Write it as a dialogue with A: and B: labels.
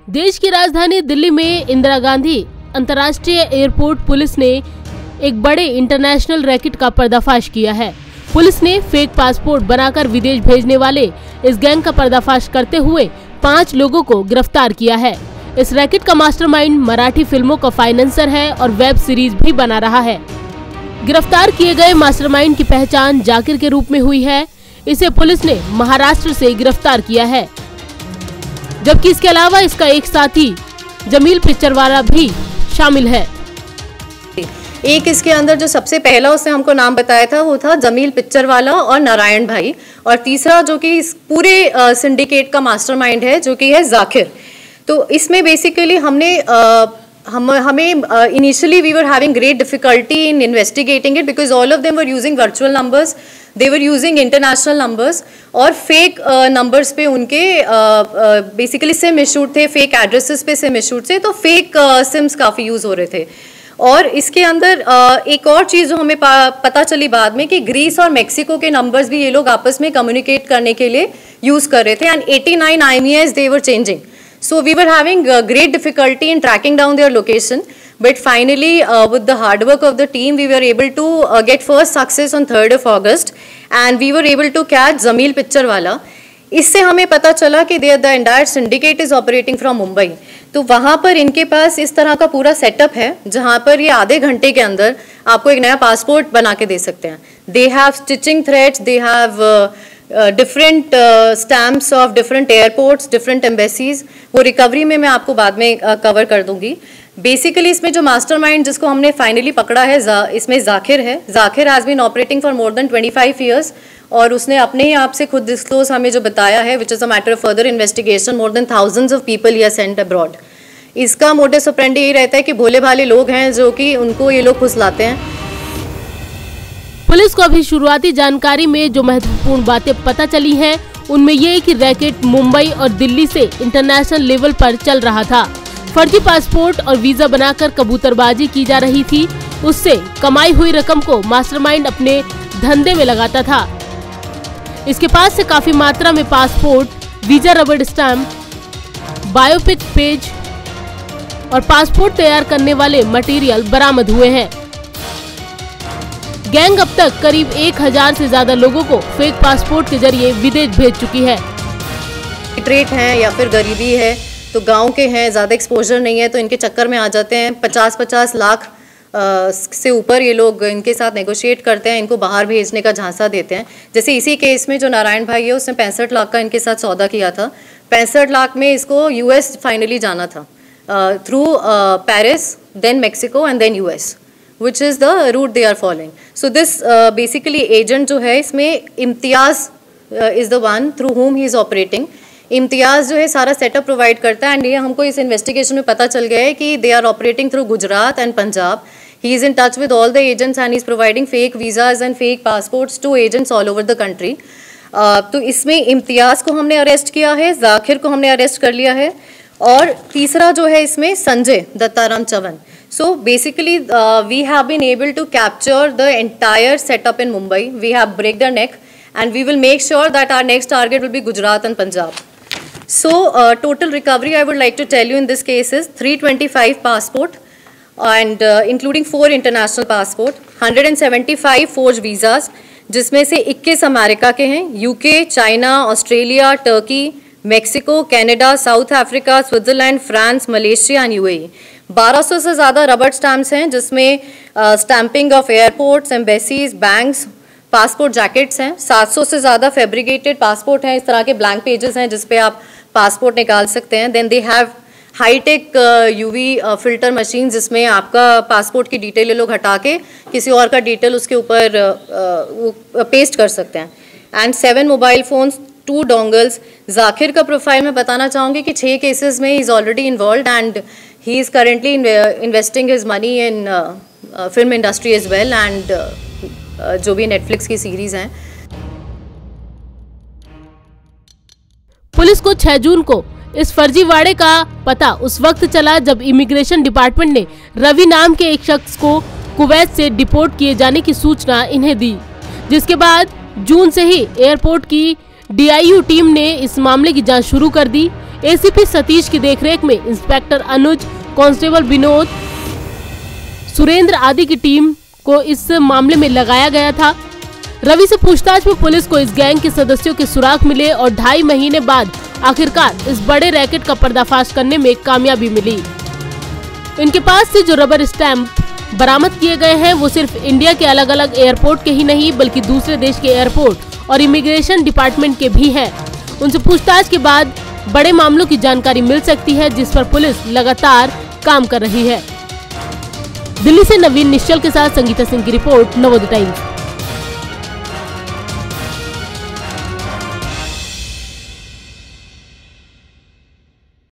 A: देश की राजधानी दिल्ली में इंदिरा गांधी अंतर्राष्ट्रीय एयरपोर्ट पुलिस ने एक बड़े इंटरनेशनल रैकेट का पर्दाफाश किया है। पुलिस ने फेक पासपोर्ट बनाकर विदेश भेजने वाले इस गैंग का पर्दाफाश करते हुए 5 लोगों को गिरफ्तार किया है। इस रैकेट का मास्टरमाइंड मराठी फिल्मों का फाइनेंसर है और वेब सीरीज भी बना रहा है। गिरफ्तार किए गए मास्टरमाइंड की पहचान जाकिर के रूप में हुई है। इसे पुलिस ने महाराष्ट्र से गिरफ्तार किया है, जबकि इसके अलावा इसका एक साथी जमील पिक्चरवाला भी शामिल है।
B: एक इसके अंदर जो सबसे पहला उसने हमको नाम बताया था वो था जमील पिक्चरवाला और नारायण भाई, और तीसरा जो कि इस पूरे सिंडिकेट का मास्टरमाइंड है जो कि है जाकिर। तो इसमें बेसिकली हमें initially we were having great difficulty in investigating it because all of them were using virtual numbers, they were using international numbers और फेक नंबर्स पे उनके बेसिकली सिम इशूड थे, फेक एड्रेसेस पे सिम इशूड थे, तो fake CIMS काफ़ी use हो रहे थे। और इसके अंदर एक और चीज़ जो हमें पता चली बाद में कि ग्रीस और मेक्सिको के नंबर्स भी ये लोग आपस में कम्युनिकेट करने के लिए यूज़ कर रहे थे, and 89 IMEIs they were changing. So we were having great difficulty in tracking down their location, but finally with the hard work of the team we were able to get first success on 3rd of August, and we were able to catch Jamil Piccherwala. इससे हमें पता चला कि the entire syndicate is operating from Mumbai. तो वहाँ पर इनके पास इस तरह का पूरा सेटअप है जहाँ पर ये आधे घंटे के अंदर आपको एक नया पासपोर्ट बना के दे सकते हैं। They have stitching threads, they have different stamps of different airports, different embassies। वो रिकवरी में मैं आपको बाद में कवर कर दूंगी। बेसिकली इसमें जो मास्टरमाइंड जिसको हमने फाइनली पकड़ा है इसमें जाकिर है। Zakir has been operating for more than 25 years, और उसने अपने ही आप से खुद डिस्क्लोज हमें जो बताया है, which is a matter of further investigation, more than thousands of people he are sent abroad. इसका मोटिव ऑपरेंडी यही रहता है कि भोले भाले लोग हैं जो कि उनको ये लोग फुसलाते हैं।
A: पुलिस को अभी शुरुआती जानकारी में जो महत्वपूर्ण बातें पता चली हैं उनमें ये कि रैकेट मुंबई और दिल्ली से इंटरनेशनल लेवल पर चल रहा था। फर्जी पासपोर्ट और वीजा बनाकर कबूतरबाजी की जा रही थी। उससे कमाई हुई रकम को मास्टरमाइंड अपने धंधे में लगाता था। इसके पास से काफी मात्रा में पासपोर्ट, वीजा रबड़ स्टैम्प, बायोपिक पेज और पासपोर्ट तैयार करने वाले मटेरियल बरामद हुए हैं। गैंग अब तक करीब 1000 से ज्यादा लोगों को फेक पासपोर्ट के जरिए विदेश भेज चुकी है।
B: रेट है या फिर गरीबी है, तो गांव के हैं, ज़्यादा एक्सपोजर नहीं है, तो इनके चक्कर में आ जाते हैं। 50-50 लाख से ऊपर ये लोग इनके साथ नेगोशिएट करते हैं, इनको बाहर भेजने का झांसा देते हैं। जैसे इसी केस में जो नारायण भाई है उसने 65 लाख का इनके साथ सौदा किया था। 65 लाख में इसको US फाइनली जाना था through Paris, then Mexico and then US, which is the route they are following. So this basically agent जो है इसमें इम्तियाज़ is the one through whom he is operating. इम्तियाज़ जो है सारा सेटअप प्रोवाइड करता है, एंड ये हमको इस इन्वेस्टिगेशन में पता चल गया है कि they are operating through Gujarat and Punjab. He is in touch with all the agents and he is providing fake visas and fake passports to agents all over the country. तो इसमें इम्तियाज़ को हमने अरेस्ट किया है, जाकिर को हमने अरेस्ट कर लिया है, और तीसरा जो है इसमें Sanjay Dattaram Chyavan. So basically we have been able to capture the entire setup in Mumbai. We have break their neck, and we will make sure that our next target will be Gujarat and Punjab. So total recovery I would like to tell you in this case is 325 passport, and including 4 international passport, 175 forged visas, जिसमें से 21 America के हैं, UK, China, Australia, Turkey, Mexico, Canada, south Africa, Switzerland, France, Malaysia and UAE। 1200 से ज़्यादा रबड़ stamps हैं जिसमें stamping of airports, embassies, banks, passport jackets हैं। 700 से ज़्यादा फैब्रिकेटेड पासपोर्ट हैं, इस तरह के ब्लैंक पेजेस हैं जिस पे आप पासपोर्ट निकाल सकते हैं। Then they have high tech UV filter machine जिसमें आपका पासपोर्ट की डिटेल ये लोग हटा के किसी और का डिटेल उसके ऊपर पेस्ट कर सकते हैं। And 7 mobile phones, 2 dongles. Zakir का प्रोफाइल मैं बताना चाहूँगी कि 6 केसेस में he is already involve, and he is currently investing his money in film industry as well, and जो भी Netflix की सीरीज हैं।
A: पुलिस को 6 जून को इस फर्जीवाड़े का पता उस वक्त चला जब इमिग्रेशन डिपार्टमेंट ने रवि नाम के एक शख्स को कुवैत से डिपोर्ट किए जाने की सूचना इन्हें दी, जिसके बाद जून से ही एयरपोर्ट की DIU टीम ने इस मामले की जांच शुरू कर दी। एसीपी सतीश की देखरेख में इंस्पेक्टर अनुज, कांस्टेबल विनोद, सुरेंद्र आदि की टीम को इस मामले में लगाया गया था। रवि से पूछताछ में पुलिस को इस गैंग के सदस्यों के सुराग मिले और 2.5 महीने बाद आखिरकार इस बड़े रैकेट का पर्दाफाश करने में कामयाबी मिली। इनके पास से जो रबर स्टैंप बरामद किए गए हैं वो सिर्फ इंडिया के अलग अलग एयरपोर्ट के ही नहीं बल्कि दूसरे देश के एयरपोर्ट और इमिग्रेशन डिपार्टमेंट के भी हैं। उनसे पूछताछ के बाद बड़े मामलों की जानकारी मिल सकती है, जिस पर पुलिस लगातार काम कर रही है। दिल्ली से नवीन निश्चल के साथ संगीता सिंह की रिपोर्ट, नवोदय टाइम्स।